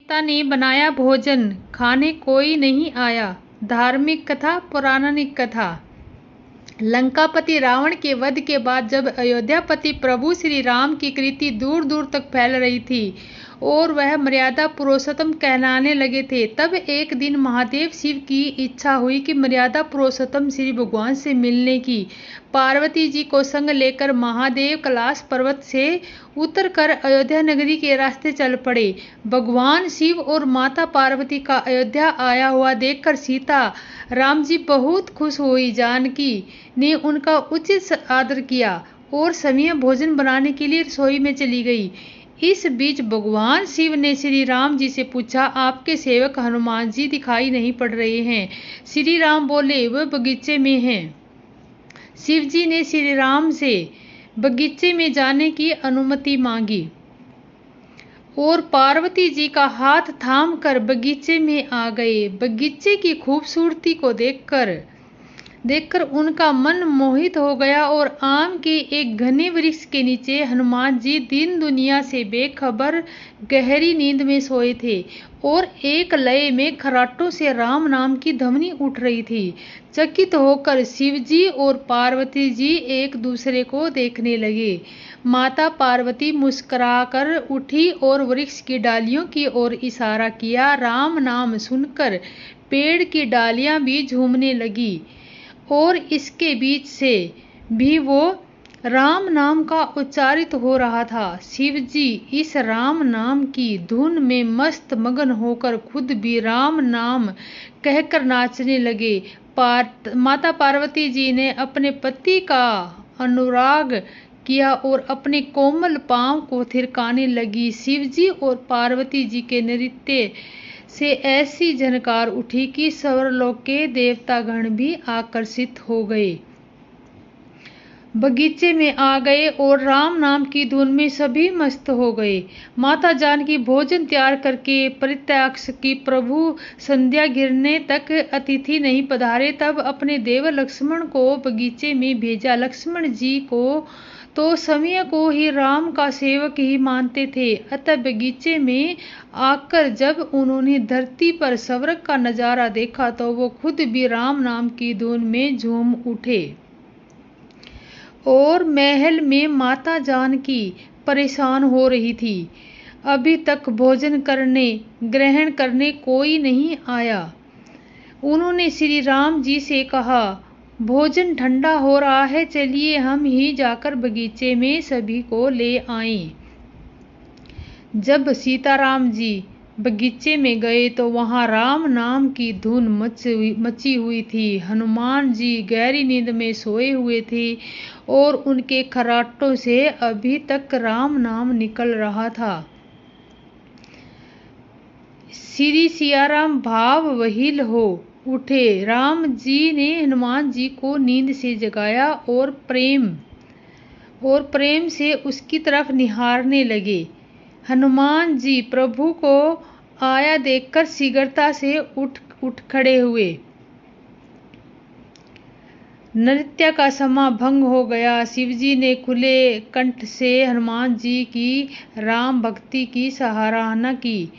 पिता ने बनाया भोजन, खाने कोई नहीं आया। धार्मिक कथा, पौराणिक कथा। लंकापति रावण के वध के बाद जब अयोध्यापति प्रभु श्री राम की कीर्ति दूर दूर तक फैल रही थी और वह मर्यादा पुरुषोत्तम कहलाने लगे थे, तब एक दिन महादेव शिव की इच्छा हुई कि मर्यादा पुरुषोत्तम श्री भगवान से मिलने की। पार्वती जी को संग लेकर महादेव कैलाश पर्वत से उतरकर अयोध्या नगरी के रास्ते चल पड़े। भगवान शिव और माता पार्वती का अयोध्या आया हुआ देखकर सीता राम जी बहुत खुश हुई। जानकी ने उनका उचित आदर किया और समय भोजन बनाने के लिए रसोई में चली गई। इस बीच भगवान शिव ने श्री राम जी से पूछा, आपके सेवक हनुमान जी दिखाई नहीं पड़ रहे हैं। श्री राम बोले, वह बगीचे में हैं। शिव जी ने श्री राम से बगीचे में जाने की अनुमति मांगी और पार्वती जी का हाथ थामकर बगीचे में आ गए। बगीचे की खूबसूरती को देखकर उनका मन मोहित हो गया और आम के एक घने वृक्ष के नीचे हनुमान जी दिन दुनिया से बेखबर गहरी नींद में सोए थे और एक लय में खराटों से राम नाम की ध्वनि उठ रही थी। चकित होकर शिव जी और पार्वती जी एक दूसरे को देखने लगे। माता पार्वती मुस्कुराकर उठी और वृक्ष की डालियों की ओर इशारा किया। राम नाम सुनकर पेड़ की डालियां भी झूमने लगी और इसके बीच से भी वो राम नाम का उच्चारित हो रहा था। शिव जी इस राम नाम की धुन में मस्त मगन होकर खुद भी राम नाम कहकर नाचने लगे। माता पार्वती जी ने अपने पति का अनुराग किया और अपने कोमल पांव को थिरकाने लगी। शिव जी और पार्वती जी के नृत्य से ऐसी झनकार उठी कि स्वर्गलोक के देवतागण भी आकर्षित हो गए। बगीचे में आ गए और राम नाम की धुन में सभी मस्त हो गए। माता जानकी भोजन तैयार करके परित्याग की। प्रभु संध्या गिरने तक अतिथि नहीं पधारे, तब अपने देवर लक्ष्मण को बगीचे में भेजा। लक्ष्मण जी को तो समय को ही राम का सेवक ही मानते थे, अतः बगीचे में आकर जब उन्होंने धरती पर स्वर्ग का नजारा देखा तो वो खुद भी राम नाम की धुन में झूम उठे। और महल में माता जानकी परेशान हो रही थी। अभी तक भोजन ग्रहण करने कोई नहीं आया। उन्होंने श्री राम जी से कहा, भोजन ठंडा हो रहा है, चलिए हम ही जाकर बगीचे में सभी को ले आएं। जब सीताराम जी बगीचे में गए तो वहां राम नाम की धुन मची हुई थी। हनुमान जी गहरी नींद में सोए हुए थे और उनके खराटों से अभी तक राम नाम निकल रहा था। श्री सियाराम भाव वहील हो उठे। राम जी ने हनुमान जी को नींद से जगाया और प्रेम से उसकी तरफ निहारने लगे। हनुमान जी प्रभु को आया देखकर शीघ्रता से उठ खड़े हुए। नृत्य का समा भंग हो गया। शिवजी ने खुले कंठ से हनुमान जी की राम भक्ति की सराहना की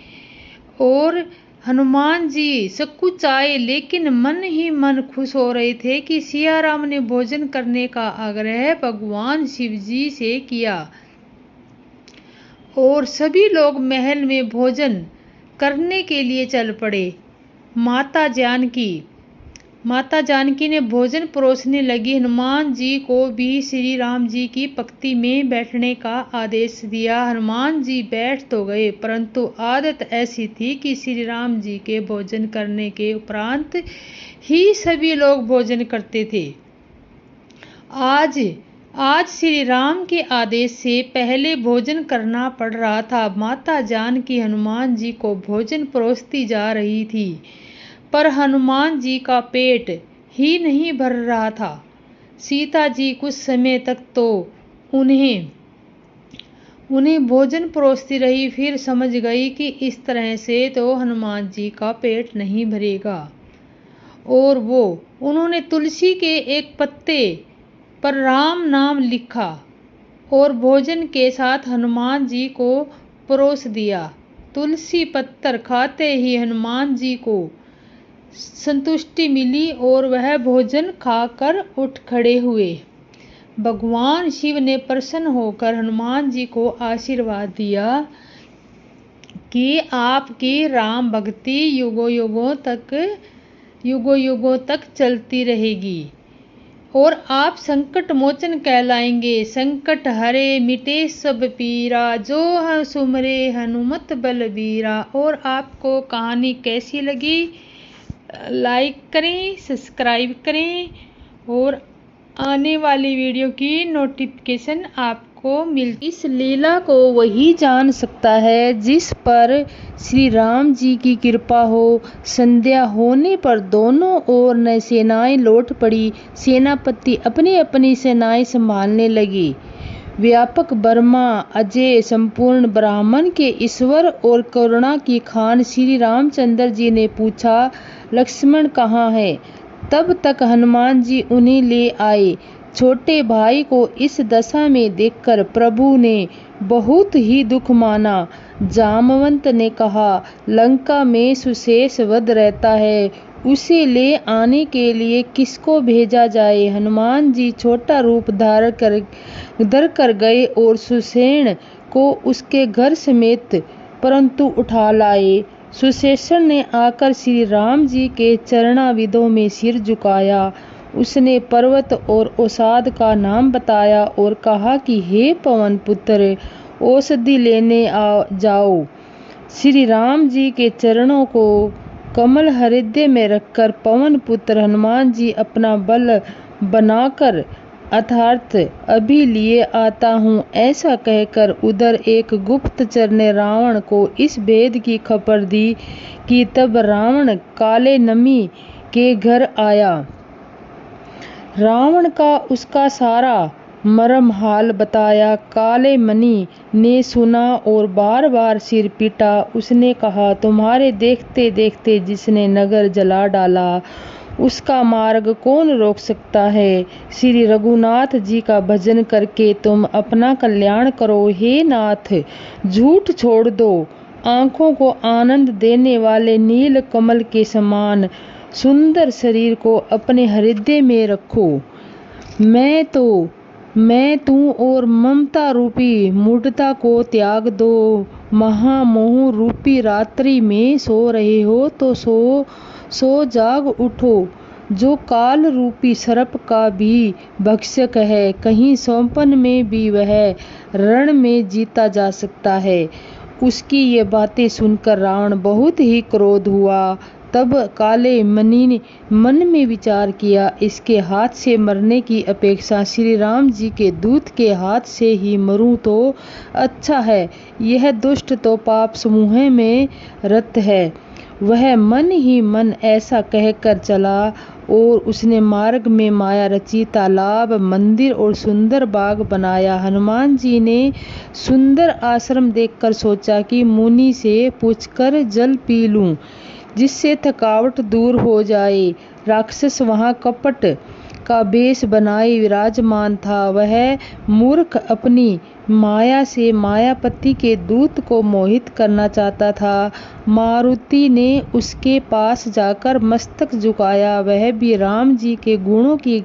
और हनुमान जी सकुचाए, लेकिन मन ही मन खुश हो रहे थे कि सियाराम ने भोजन करने का आग्रह भगवान शिव जी से किया। और सभी लोग महल में भोजन करने के लिए चल पड़े। माता जानकी ने भोजन परोसने लगी। हनुमान जी को भी श्री राम जी की पंक्ति में बैठने का आदेश दिया। हनुमान जी बैठ तो गए, परंतु आदत ऐसी थी कि श्री राम जी के भोजन करने के उपरांत ही सभी लोग भोजन करते थे। आज श्री राम के आदेश से पहले भोजन करना पड़ रहा था। माता जानकी हनुमान जी को भोजन परोसती जा रही थी, पर हनुमान जी का पेट ही नहीं भर रहा था। सीता जी कुछ समय तक तो उन्हें भोजन परोसती रही, फिर समझ गई कि इस तरह से तो हनुमान जी का पेट नहीं भरेगा, और उन्होंने तुलसी के एक पत्ते पर राम नाम लिखा और भोजन के साथ हनुमान जी को परोस दिया। तुलसी पत्तर खाते ही हनुमान जी को संतुष्टि मिली और वह भोजन खाकर उठ खड़े हुए। भगवान शिव ने प्रसन्न होकर हनुमान जी को आशीर्वाद दिया कि आपकी राम भक्ति युगों युगों तक चलती रहेगी और आप संकट मोचन कहलाएंगे। संकट हरे मिटे सब पीरा, जो सुमरे हनुमत बलबीरा। और आपको कहानी कैसी लगी लाइक करें, सब्सक्राइब करें और आने वाली वीडियो की नोटिफिकेशन आपको मिलती। इस लीला को वही जान सकता है जिस पर श्री राम जी की कृपा हो। संध्या होने पर दोनों ओर न सेनाएं लौट पड़ी। सेनापति अपनी अपनी सेनाएं संभालने लगी। व्यापक ब्रह्मा अजय संपूर्ण ब्राह्मण के ईश्वर और करुणा की खान श्री रामचंद्र जी ने पूछा, लक्ष्मण कहाँ है? तब तक हनुमान जी उन्हें ले आए। छोटे भाई को इस दशा में देखकर प्रभु ने बहुत ही दुख माना। जामवंत ने कहा, लंका में सुशेष वध रहता है, उसे ले आने के लिए किसको भेजा जाए? हनुमान जी छोटा रूप धर कर गए और सुषेण को उसके घर समेत परंतु उठा लाए। सुशेषण ने आकर श्री राम जी के चरणाविदों में सिर झुकाया। उसने पर्वत और औषाध का नाम बताया और कहा कि हे पवन पुत्र, औषधि लेने जाओ। श्री राम जी के चरणों को कमल हृदय में रखकर पवन पुत्र हनुमान जी अपना बल बनाकर अर्थात अभी लिए आता हूँ ऐसा कहकर उधर एक गुप्तचर ने रावण को इस भेद की खबर दी कि तब रावण काले नमी के घर आया। रावण का उसका सारा मरम हाल बताया। काले मणि ने सुना और बार बार सिर पीटा। उसने कहा, तुम्हारे देखते देखते जिसने नगर जला डाला उसका मार्ग कौन रोक सकता है? श्री रघुनाथ जी का भजन करके तुम अपना कल्याण करो। हे नाथ, झूठ छोड़ दो। आंखों को आनंद देने वाले नील कमल के समान सुंदर शरीर को अपने हृदय में रखो। मैं तू और ममता रूपी मूढ़ता को त्याग दो। महामोह रूपी रात्रि में सो रहे हो तो सो जाग उठो। जो काल रूपी सर्प का भी भक्षक है, कहीं सौंपन में भी वह रण में जीता जा सकता है। उसकी ये बातें सुनकर रावण बहुत ही क्रोध हुआ। तब काले मणि ने मन में विचार किया, इसके हाथ से मरने की अपेक्षा श्री राम जी के दूत के हाथ से ही मरूं तो अच्छा है। यह दुष्ट तो पाप समूह में रत है। वह मन ही मन ऐसा कहकर चला और उसने मार्ग में माया रची तालाब, मंदिर और सुंदर बाग बनाया। हनुमान जी ने सुंदर आश्रम देखकर सोचा कि मुनि से पूछकर जल पी लूं जिससे थकावट दूर हो जाए। राक्षस वहां कपट का वेश बनाए विराजमान था। वह मूर्ख अपनी माया से मायापति के दूत को मोहित करना चाहता था। मारुति ने उसके पास जाकर मस्तक झुकाया। वह भी राम जी के गुणों की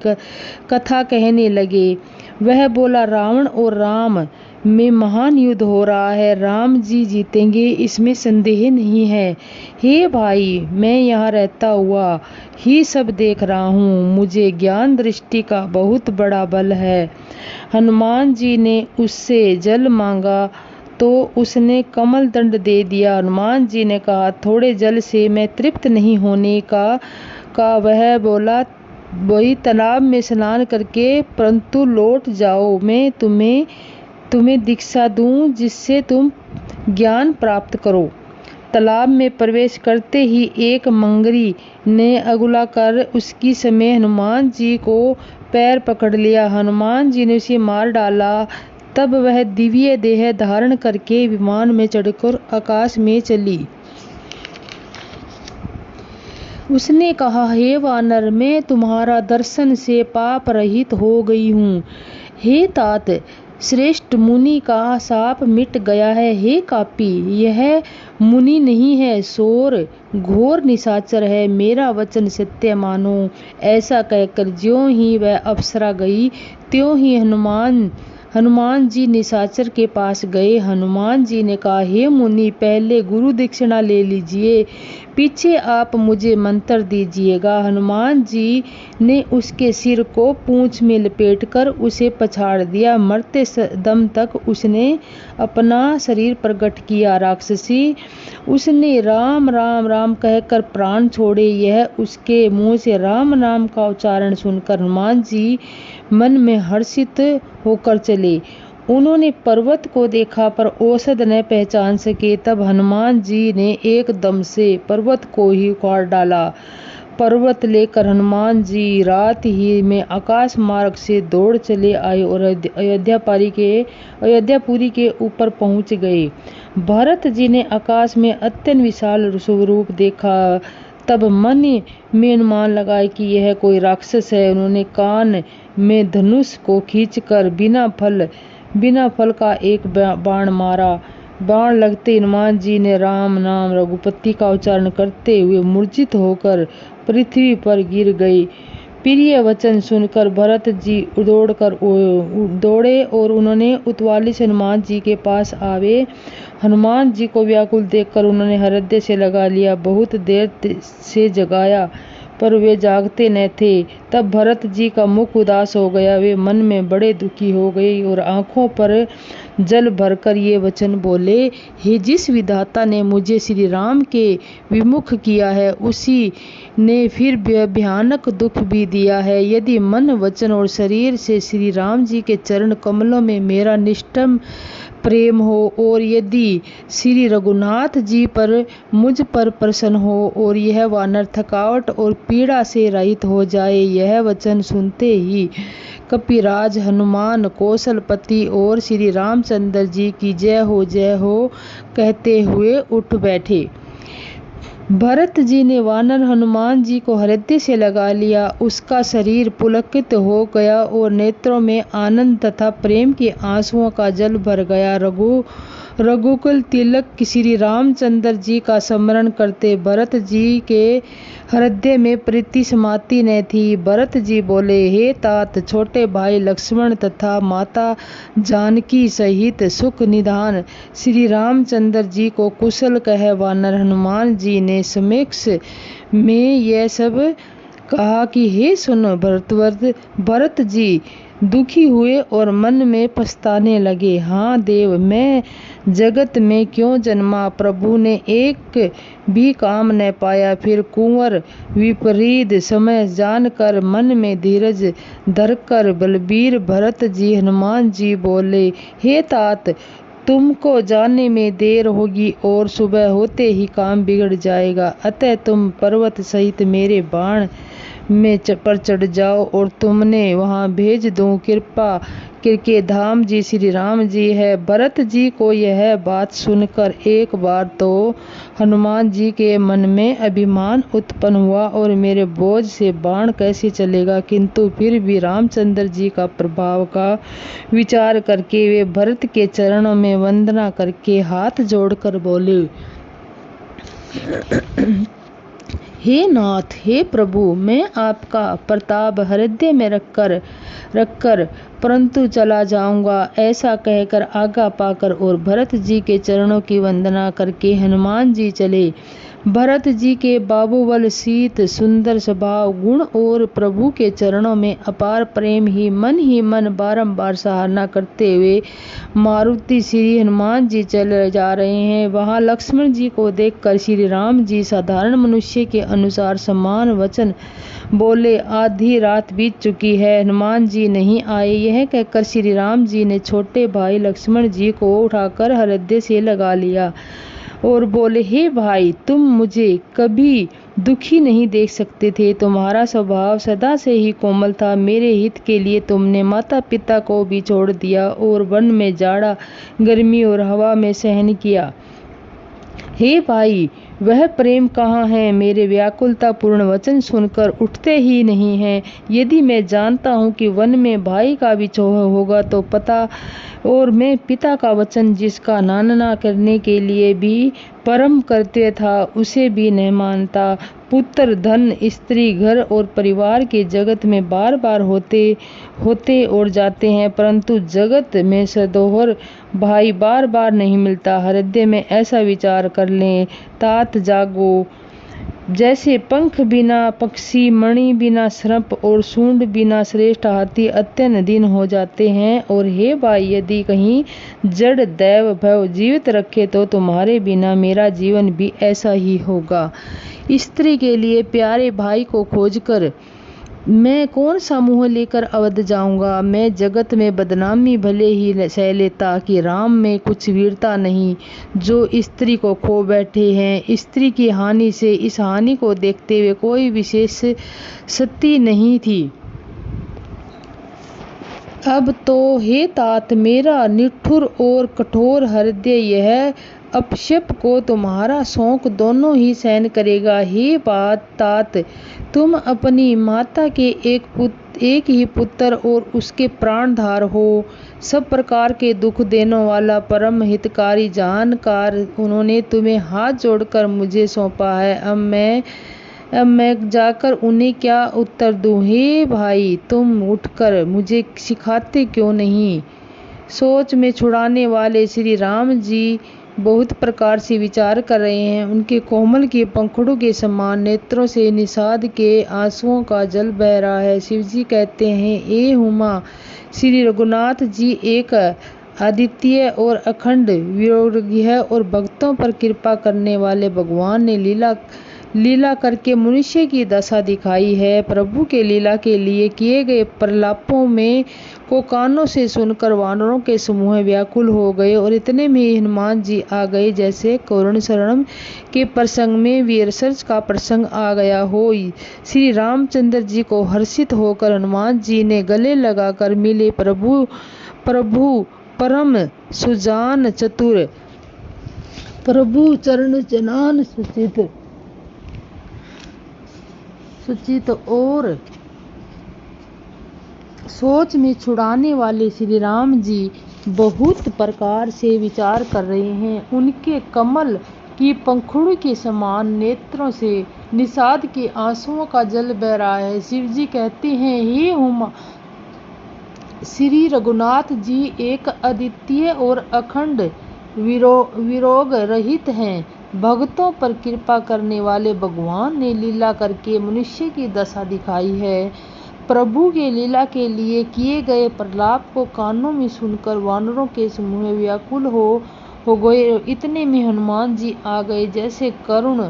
कथा कहने लगे। वह बोला, रावण और राम में महान युद्ध हो रहा है। राम जी जीतेंगे, इसमें संदेह नहीं है। हे भाई, मैं यहाँ रहता हुआ ही सब देख रहा हूँ। मुझे ज्ञान दृष्टि का बहुत बड़ा बल है। हनुमान जी ने उससे जल मांगा तो उसने कमल दंड दे दिया। हनुमान जी ने कहा, थोड़े जल से मैं तृप्त नहीं होने का वह बोला, वही तालाब में स्नान करके परंतु लौट जाओ। मैं तुम्हें दीक्षा दूं जिससे तुम ज्ञान प्राप्त करो। तालाब में प्रवेश करते ही एक मंगरी ने अगुला कर उसकी समय हनुमान जी को पैर पकड़ लिया। हनुमान जी ने उसे मार डाला। तब वह दिव्य देह धारण करके विमान में चढ़कर आकाश में चली। उसने कहा, हे वानर, मैं तुम्हारा दर्शन से पाप रहित हो गई हूँ। हे तात, श्रेष्ठ मुनि का शाप मिट गया है। हे कापी, यह मुनि नहीं है, शोर घोर निशाचर है, मेरा वचन सत्य मानो। ऐसा कहकर ज्यों ही वह अप्सरा गई, त्यों ही हनुमान जी निशाचर के पास गए। हनुमान जी ने कहा, हे मुनि, पहले गुरु दक्षिणा ले लीजिए, पीछे आप मुझे मंत्र दीजिएगा। हनुमान जी ने उसके सिर को पूंछ में लपेटकर उसे पछाड़ दिया। मरते दम तक उसने अपना शरीर प्रकट किया। राक्षसी, उसने राम राम राम कहकर प्राण छोड़े। यह उसके मुंह से राम नाम का उच्चारण सुनकर हनुमान जी मन में हर्षित होकर चले। उन्होंने पर्वत को देखा पर औषध न पहचान सके। तब हनुमान जी ने एकदम से पर्वत को ही उखाड़ डाला। पर्वत लेकर हनुमान जी रात ही में आकाश मार्ग से दौड़ चले आए और अयोध्यापुरी के ऊपर पहुंच गए। भरत जी ने आकाश में अत्यंत विशाल स्वरूप देखा। तब मन में अनुमान लगाए कि यह कोई राक्षस है। उन्होंने कान में धनुष को खींचकर बिना फल का एक बाण मारा। बाण लगते हनुमान जी ने राम नाम रघुपति का उच्चारण करते हुए मूर्छित होकर पृथ्वी पर गिर गए। प्रिय वचन सुनकर भरत जी दौड़े और उन्होंने उतवाली से हनुमान जी के पास आवे। हनुमान जी को व्याकुल देखकर उन्होंने हृदय से लगा लिया। बहुत देर से जगाया पर वे जागते न थे। तब भरत जी का मुख उदास हो गया। वे मन में बड़े दुखी हो गए और आंखों पर जल भरकर ये वचन बोले, हे जिस विधाता ने मुझे श्री राम के विमुख किया है, उसी ने फिर भयानक दुख भी दिया है। यदि मन, वचन और शरीर से श्री राम जी के चरण कमलों में मेरा निष्ठम प्रेम हो और यदि श्री रघुनाथ जी पर मुझ पर प्रसन्न हो और यह वानर थकावट और पीड़ा से रहित हो जाए। यह वचन सुनते ही कपिराज, हनुमान, कौशलपति और श्री रामचंद्र जी की जय हो कहते हुए उठ बैठे। भरत जी ने वानर हनुमान जी को हृदय से लगा लिया। उसका शरीर पुलकित हो गया और नेत्रों में आनंद तथा प्रेम के आंसुओं का जल भर गया। रघुकुल तिलक श्री रामचंद्र जी का स्मरण करते भरत जी के हृदय में प्रीति समाती न थी। भरत जी बोले, हे तात, छोटे भाई लक्ष्मण तथा माता जानकी सहित सुख निधान श्री रामचंद्र जी को कुशल कह। वानर हनुमान जी ने समक्ष में यह सब कहा कि हे सुनो भरत जी दुखी हुए और मन में पछताने लगे। हाँ देव, मैं जगत में क्यों जन्मा? प्रभु ने एक भी काम न पाया। फिर कुंवर विपरीत समय जानकर मन में धीरज धरकर बलबीर भरत जी हनुमान जी बोले, हे तात, तुमको जाने में देर होगी और सुबह होते ही काम बिगड़ जाएगा। अतः तुम पर्वत सहित मेरे बाण में पर चढ़ जाओ और तुमने वहां भेज दूं। कृपा करके धाम जी श्री राम जी है। भरत जी को यह बात सुनकर एक बार तो हनुमान जी के मन में अभिमान उत्पन्न हुआ और मेरे बोझ से बाण कैसे चलेगा, किंतु फिर भी रामचंद्र जी का प्रभाव का विचार करके वे भरत के चरणों में वंदना करके हाथ जोड़कर बोले, हे नाथ, हे प्रभु, मैं आपका प्रताप हृदय में रखकर परंतु चला जाऊंगा। ऐसा कहकर आज्ञा पाकर और भरत जी के चरणों की वंदना करके हनुमान जी चले। भरत जी के बाबुबल, शीत, सुंदर स्वभाव, गुण और प्रभु के चरणों में अपार प्रेम ही मन बारंबार सराहना करते हुए मारुति श्री हनुमान जी चले जा रहे हैं। वहां लक्ष्मण जी को देखकर श्री राम जी साधारण मनुष्य के अनुसार सम्मान वचन बोले, आधी रात बीत चुकी है, हनुमान जी नहीं आए। यह कहकर श्री राम जी ने छोटे भाई लक्ष्मण जी को उठाकर हृदय से लगा लिया और बोले, हे भाई, तुम मुझे कभी दुखी नहीं देख सकते थे। तुम्हारा स्वभाव सदा से ही कोमल था। मेरे हित के लिए तुमने माता पिता को भी छोड़ दिया और वन में जाड़ा, गर्मी और हवा में सहन किया। हे भाई, वह प्रेम कहाँ है? मेरे व्याकुलता पूर्ण वचन सुनकर उठते ही नहीं है। यदि मैं जानता हूँ कि वन में भाई का विछोह होगा तो पता और मैं पिता का वचन जिसका नानना करने के लिए भी परम कर्तव्य था उसे भी नहीं मानता। पुत्र, धन, स्त्री, घर और परिवार के जगत में बार बार होते और जाते हैं, परंतु जगत में सधोहर भाई बार बार नहीं मिलता। हृदय में ऐसा विचार कर लें, तात जागो। जैसे पंख बिना पक्षी, मणि बिना सर्प और सूंड बिना श्रेष्ठ हाथी अत्यंत दीन हो जाते हैं। और हे भाई, यदि कहीं जड़ दैव भव जीवित रखे तो तुम्हारे बिना मेरा जीवन भी ऐसा ही होगा। स्त्री के लिए प्यारे भाई को खोजकर मैं कौन सा मुंह लेकर अवध जाऊंगा। मैं जगत में बदनामी भले ही सह लेता कि राम में कुछ वीरता नहीं, जो स्त्री को खो बैठे हैं। स्त्री की हानि से इस हानि को देखते हुए कोई विशेष सती नहीं थी। अब तो हे तात, मेरा निठुर और कठोर हृदय यह अपशप को तुम्हारा शौक दोनों ही सहन करेगा। हे तात, तुम अपनी माता के एक ही पुत्र और उसके प्राणधार हो। सब प्रकार के दुख देने वाला परम हितकारी जानकार उन्होंने तुम्हें हाथ जोड़कर मुझे सौंपा है। अब मैं जाकर उन्हें क्या उत्तर दूं। हे भाई, तुम उठकर मुझे सिखाते क्यों नहीं। सोच में छुड़ाने वाले श्री राम जी बहुत प्रकार से विचार कर रहे हैं। उनके कोमल के पंखुड़ों के समान नेत्रों से निषाद के आंसुओं का जल बह रहा है। शिवजी कहते हैं, ए हुमा, श्री रघुनाथ जी एक अद्वितीय और अखंड विरोगी है और भक्तों पर कृपा करने वाले भगवान ने लीला करके मनुष्य की दशा दिखाई है। प्रभु के लीला के लिए किए गए प्रलापों में को कानों से सुनकर वानरों के समूह व्याकुल हो गए और इतने में हनुमान जी आ गए जैसे करुण शरण के प्रसंग में वीरसर्ज का प्रसंग आ गया हो। श्री रामचंद्र जी को हर्षित होकर हनुमान जी ने गले लगाकर मिले। प्रभु परम सुजान चतुर, प्रभु चरण जनान सुचित और सोच में छुड़ाने वाले श्री राम जी बहुत प्रकार से विचार कर रहे हैं। उनके कमल की पंखुड़ी के समान नेत्रों से निषाद के आंसुओं का जल बह रहा है। शिवजी कहते हैं, हे हुमा, श्री रघुनाथ जी एक अद्वितीय और अखंड विरोग रहित हैं। भक्तों पर कृपा करने वाले भगवान ने लीला करके मनुष्य की दशा दिखाई है। प्रभु के लीला के लिए किए गए प्रलाप को कानों में सुनकर वानरों के समूह व्याकुल हो गए। इतने में हनुमान जी आ गए जैसे करुण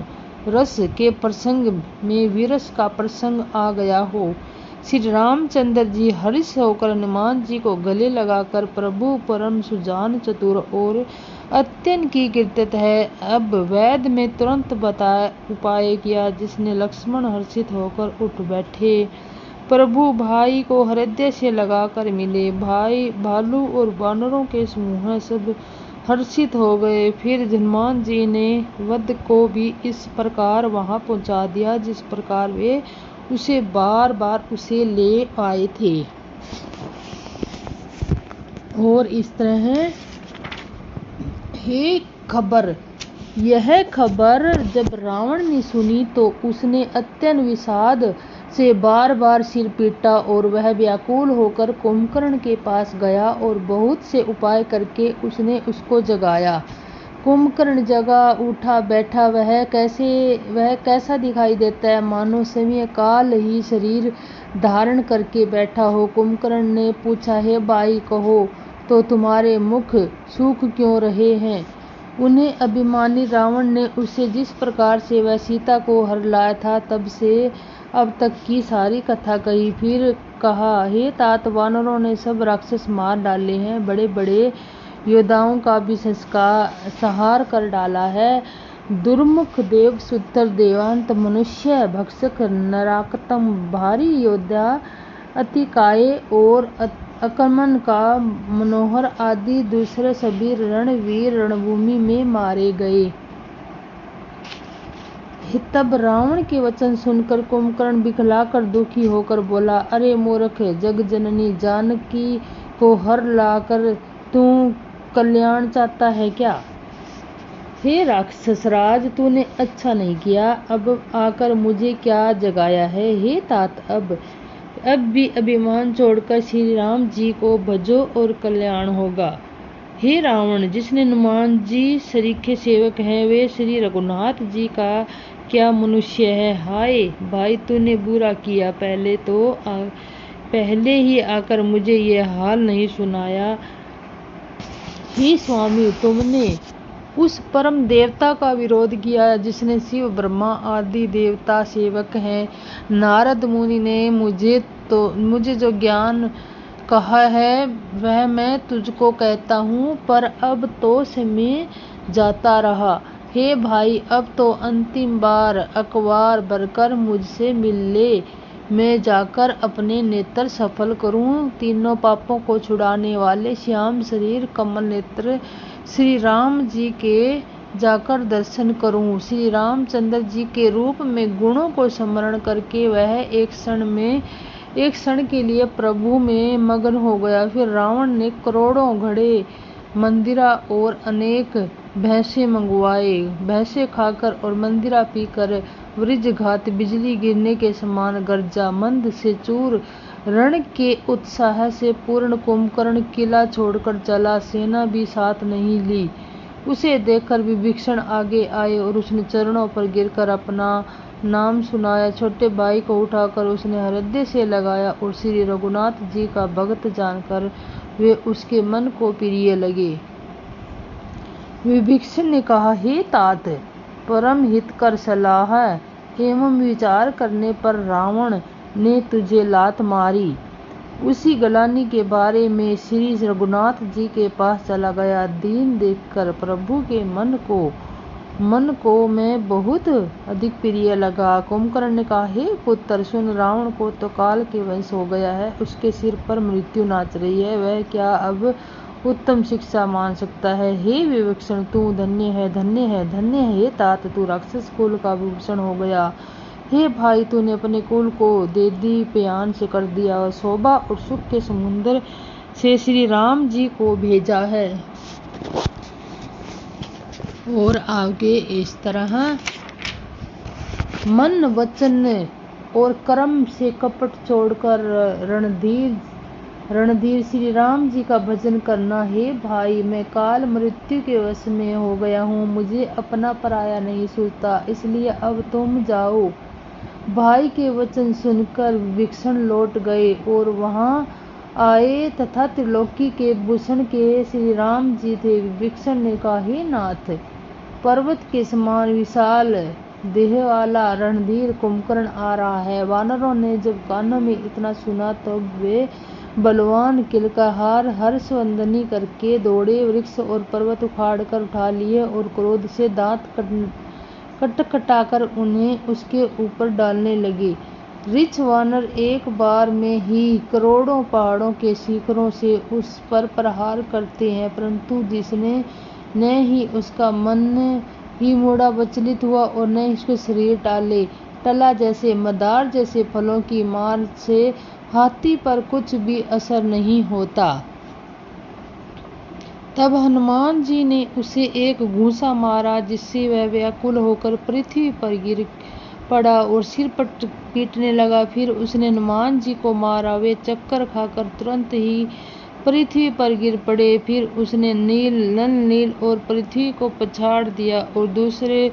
रस के प्रसंग में वीरस का प्रसंग आ गया हो। श्री रामचंद्र जी हर्ष होकर हनुमान जी को गले लगाकर, प्रभु परम सुजान चतुर और अत्यंत की कीर्तित है, अब वैद में तुरंत उपाय किया, जिसने लक्ष्मण हर्षित होकर उठ बैठे। प्रभु भाई को हृदय से लगाकर मिले। भालू और वानरों के समूह सब हर्षित हो गए। फिर हनुमान जी ने वध को भी इस प्रकार वहां पहुंचा दिया जिस प्रकार वे उसे बार बार उसे ले आए थे। और इस तरह यह खबर जब रावण ने सुनी तो उसने अत्यंत विषाद से बार बार सिर पीटा और वह व्याकुल होकर कुंभकर्ण के पास गया और बहुत से उपाय करके उसने उसको जगाया। कुंभकर्ण जगा उठा बैठा। वह कैसा दिखाई देता है, मानो समय काल ही शरीर धारण करके बैठा हो। कुंभकर्ण ने पूछा, हे भाई, कहो तो तुम्हारे मुख सूख क्यों रहे हैं। उन्हें अभिमानी रावण ने उसे जिस प्रकार से वह सीता को हर लाया था तब से अब तक की सारी कथा कही। फिर कहा, हे तात, वानरों ने सब राक्षस मार डाले हैं, बड़े बड़े योद्धाओं का भी संहार कर डाला है। दुर्मुख देव सुतर देवांत मनुष्य भक्षक नराकतम भारी योद्धा अतिकाय और आक्रमण का मनोहर आदि दूसरे सभी रणवीर रणभूमि में मारे गए। तब रावण के वचन सुनकर कुंभकर्ण बिखलाकर दुखी होकर बोला, अरे मूर्ख, जगजननी जानकी को हर लाकर तू कल्याण चाहता है क्या। हे राक्षस राज, तूने अच्छा नहीं किया। अब आकर मुझे क्या जगाया है? हे तात, अब भी अभिमान छोड़कर श्री राम जी को भजो और कल्याण होगा। हे रावण, जिसने हनुमान जी सरीखे सेवक हैं, वे श्री रघुनाथ जी का क्या मनुष्य है। हाय भाई, तूने बुरा किया। पहले ही आकर मुझे ये हाल नहीं सुनाया। हे स्वामी, तुमने उस परम देवता का विरोध किया जिसने शिव ब्रह्मा आदि देवता सेवक हैं। नारद मुनि ने मुझे जो ज्ञान कहा है वह मैं तुझको कहता हूँ, पर अब तो समय जाता रहा। हे भाई, अब तो अंतिम बार अखबार भरकर मुझसे मिल ले। मैं जाकर अपने नेत्र सफल करूँ। तीनों पापों को छुड़ाने वाले श्याम शरीर कमल नेत्र श्री राम जी के जाकर दर्शन करूं। श्री रामचंद्र जी के रूप में गुणों को स्मरण करके वह एक क्षण के लिए प्रभु में मगन हो गया। फिर रावण ने करोड़ों घड़े मंदिरा और अनेक भैंसे मंगवाए। भैंसे खाकर और मंदिरा पीकर वज्रघात बिजली गिरने के समान गर्जा। मंद से चूर रण के उत्साह से पूर्ण कुंभकर्ण किला छोड़कर चला, सेना भी साथ नहीं ली। उसे देखकर विभीषण आगे आए और उसने चरणों पर गिरकर अपना नाम सुनाया। छोटे भाई को उठाकर उसने हृदय से लगाया और श्री रघुनाथ जी का भक्त जानकर वे उसके मन को प्रिय लगे। विभीषण ने कहा, हे तात, परम हितकर सलाह एवं विचार करने पर रावण ने तुझे लात मारी। उसी गलानी के बारे में श्री रघुनाथ जी के पास चला गया। दीन देखकर प्रभु के मन को मैं बहुत अधिक प्रिय लगा। कुंभकर्ण ने कहा, हे पुत्र सुन, रावण को तो काल के वश हो गया है, उसके सिर पर मृत्यु नाच रही है, वह क्या अब उत्तम शिक्षा मान सकता है। हे विभीषण, तू धन्य है, धन्य है, धन्य है। हे तात, तू राक्षस कुल का विभूषण हो गया। हे भाई, तूने अपने कुल को देदीप्यमान से कर दिया और शोभा और सुख के समुद्र से श्री राम जी को भेजा है। और आगे इस तरह मन वचन और कर्म से कपट छोड़कर रणधीर श्री राम जी का भजन करना। हे भाई, मैं काल मृत्यु के वश में हो गया हूँ, मुझे अपना पराया नहीं सूझता, इसलिए अब तुम जाओ। भाई के वचन सुनकर विभीषण लौट गए और वहां आए तथा त्रिलोकी के भूषण के श्री राम जी थे। विभीषण ने कहा, हे नाथ, पर्वत के समान विशाल देह वाला रणधीर कुंभकर्ण आ रहा है। वानरों ने जब कानों में इतना सुना तब तो वे बलवान किलकार हर्षवंदनी करके दौड़े, वृक्ष और पर्वत उखाड़कर उठा लिए और क्रोध से दांत कटकटाकर उन्हें उसके ऊपर डालने लगे। रिछ वानर एक बार में ही करोड़ों पहाड़ों के शिखरों से उस पर प्रहार करते हैं, परंतु जिसने न ही उसका मन ही मुड़ा विचलित हुआ और न ही उसके शरीर टला। जैसे मदार जैसे फलों की मार से हाथी पर कुछ भी असर नहीं होता। तब हनुमान जी ने उसे एक घूंसा मारा, जिससे वह व्याकुल होकर पृथ्वी पर गिर पड़ा और सिर पर पीटने लगा। फिर उसने हनुमान जी को मारा, वे चक्कर खाकर तुरंत ही पृथ्वी पर गिर पड़े। फिर उसने नल नील और पृथ्वी को पछाड़ दिया और दूसरे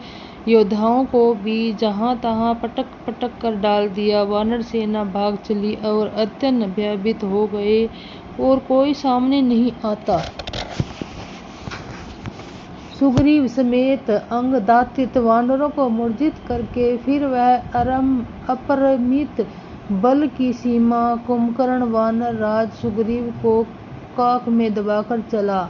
योद्धाओं को भी जहां तहां पटक पटक कर डाल दिया। वानर सेना भाग चली और अत्यंत भयभीत हो गए और कोई सामने नहीं आता। सुग्रीव समेत अंगदात्वित वानरों को मूर्छित करके फिर वह अपरिमित बल की सीमा कुंभकर्ण वानर राज सुग्रीव को काख में दबाकर चला।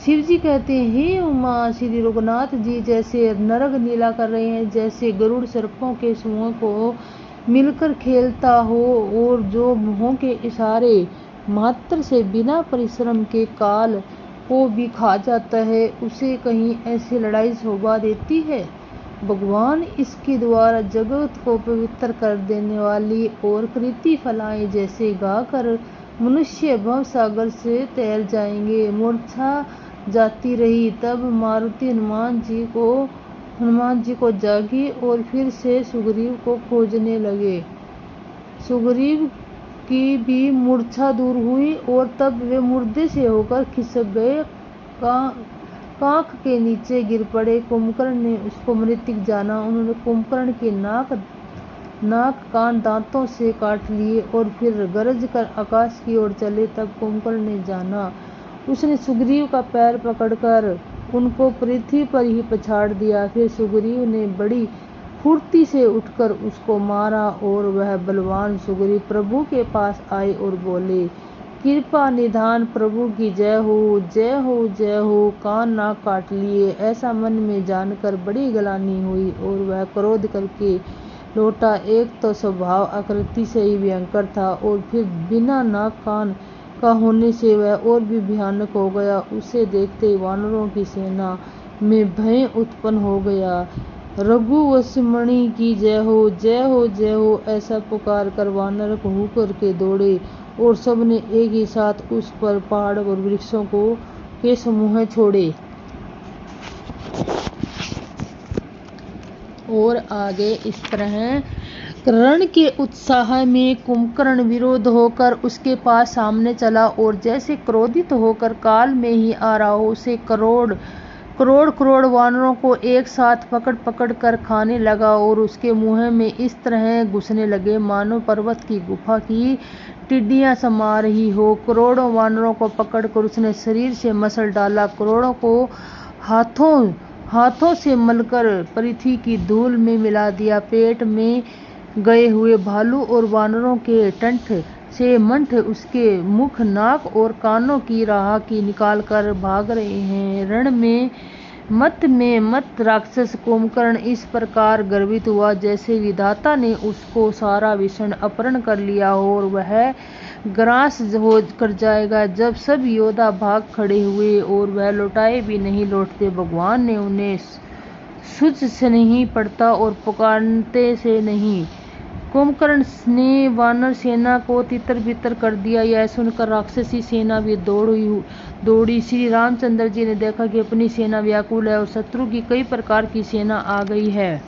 शिवजी कहते हैं, हे उमा, श्री रघुनाथ जी जैसे नरक नीला कर रहे हैं, जैसे गरुड़ सर्पों के सूंहों को मिलकर खेलता हो और जो मुंहों के इशारे मात्र से बिना परिश्रम के काल को भी खा जाता है, उसे कहीं ऐसी लड़ाई शोभा देती है। भगवान इसके द्वारा जगत को पवित्र कर देने वाली और कृति फलाएं जैसे गाकर मनुष्य भव सागर से तैर जाएंगे। मूर्छा जाती रही। तब मारुति हनुमान जी को जागी और फिर से सुग्रीव को खोजने लगे। सुग्रीव की भी मूर्छा दूर हुई और तब वे मुर्दे से होकर खिसक गए, कांख के नीचे गिर पड़े। कुंभकर्ण ने उसको मृतक जाना। उन्होंने कुंभकर्ण के नाक कान दांतों से काट लिए और फिर गरज कर आकाश की ओर चले। तब कुंभकर्ण ने जाना, उसने सुग्रीव का पैर पकड़कर उनको पृथ्वी पर ही पछाड़ दिया। फिर सुग्रीव ने बड़ी फुर्ती से उठकर उसको मारा और वह बलवान सुग्रीव प्रभु के पास आए और बोले, कृपा निधान प्रभु की जय हो, जय हो, जय हो। कान नाक काट लिए, ऐसा मन में जानकर बड़ी ग्लानि हुई और वह क्रोध करके लौटा। एक तो स्वभाव आकृति से ही भयंकर था और फिर बिना नाक कान का होने से वह और भी भयानक हो गया। उसे देखते ही वानरों की सेना में भय उत्पन्न हो गया। रघुवंशमणि की जय हो, जय हो, जय हो, ऐसा पुकार कर वानर हो करके दौड़े और सबने एक ही साथ उस पर पहाड़ और वृक्षों के समूह छोड़े। और आगे इस तरह रण के उत्साह में कुंभकर्ण विरोध होकर उसके पास सामने चला और जैसे क्रोधित होकर काल में ही आ रहा हो, उसे करोड़ वानरों को एक साथ पकड़ कर खाने लगा और उसके मुंह में इस तरह घुसने लगे मानो पर्वत की गुफा की टिड्डियां समा रही हो। करोड़ों वानरों को पकड़कर उसने शरीर से मसल डाला, करोड़ों को हाथों से मलकर पृथ्वी की धूल में मिला दिया। पेट में गए हुए भालू और वानरों के टंठ से मंठ उसके मुख, नाक और कानों की राह की निकाल कर भाग रहे हैं। रण में मत राक्षस कुंभकर्ण इस प्रकार गर्वित हुआ जैसे विधाता ने उसको सारा विषण अपहरण कर लिया हो और वह ग्रास हो कर जाएगा। जब सब योद्धा भाग खड़े हुए और वह लौटाए भी नहीं लौटते, भगवान ने उन्हें सूझ से नहीं पड़ता और पुकारते से नहीं। कुंभकर्ण ने वानर सेना को तितर बितर कर दिया। यह सुनकर राक्षसी सेना भी दौड़ी। श्री रामचंद्र जी ने देखा कि अपनी सेना व्याकुल है और शत्रु की कई प्रकार की सेना आ गई है।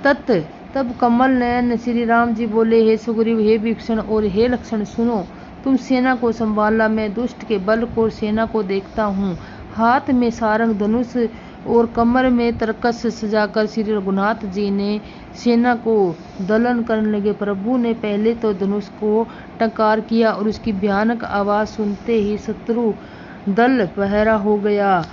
तब कमल नयन श्री राम जी बोले, हे सुग्रीव, हे विभीषण और हे लक्ष्मण, सुनो, तुम सेना को संभालना, मैं दुष्ट के बल को सेना को देखता हूँ। हाथ में सारंग धनुष और कमर में तरकस सजाकर श्री रघुनाथ जी ने सेना को दलन करने लगे। प्रभु ने पहले तो धनुष को टंकार किया और उसकी भयानक आवाज सुनते ही शत्रु दल पहरा हो गया।